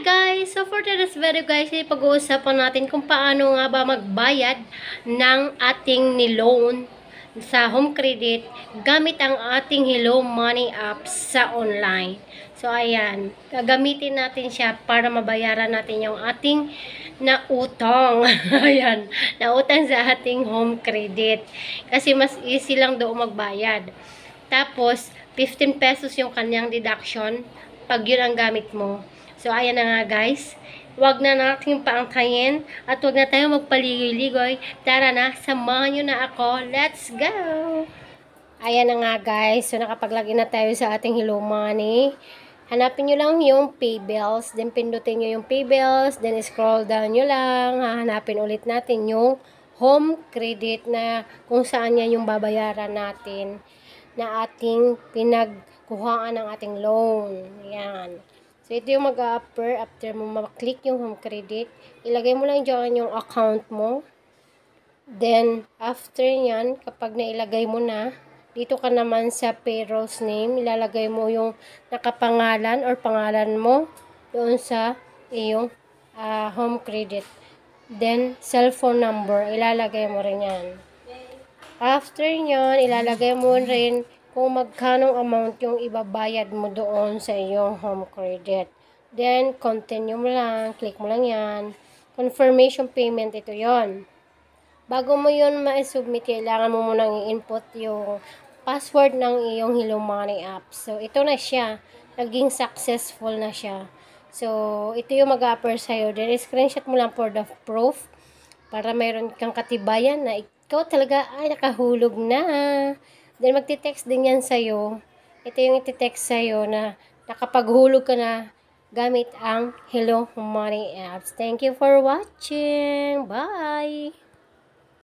Guys! So for today's video guys, pag-uusapan natin kung paano nga ba magbayad ng ating niloan sa home credit gamit ang ating Hello Money app sa online. So ayan, gagamitin natin siya para mabayaran natin yung ating nautang. Ayan, nautang sa ating home credit. Kasi mas easy lang doon magbayad. Tapos, 15 pesos yung kanyang deduction pag yun ang gamit mo. So, ayan na nga guys. Huwag na natin paangkayin at huwag na tayo magpaligoy-ligoy. Tara na, samahan nyo na ako. Let's go! Ayan na nga guys. So, nakapaglagay na tayo sa ating Hello Money. Hanapin nyo lang yung pay bills. Then, pindutin nyo yung pay bills. Then, scroll down nyo lang. Hahanapin ulit natin yung home credit na kung saan yan yung babayaran natin na ating pinagkuhaan ng ating loan. Ayan. So, ito yung mag-a-appear after mo maklik yung home credit. Ilagay mo lang dyan yung account mo. Then, after yan, kapag nailagay mo na, dito ka naman sa payrolls name, ilalagay mo yung nakapangalan or pangalan mo doon sa iyong home credit. Then, cellphone number, ilalagay mo rin yan. After nyan, ilalagay mo rin kung magkanong amount yung ibabayad mo doon sa iyong home credit. Then, continue mo lang, click mo lang yan. Confirmation payment, ito yon. Bago mo yun ma-submit, kailangan mo munang i-input yung password ng iyong Hello Money app. So, ito na siya. Naging successful na siya. So, ito yung mag-a-appear sa'yo. Then, screenshot mo lang for the proof para mayroon kang katibayan na ikaw talaga ay nakahulog na. Then, magti-text din yan sa'yo. Ito yung iti-text sa'yo na nakapaghulog ka na gamit ang Hello Money apps. Thank you for watching. Bye!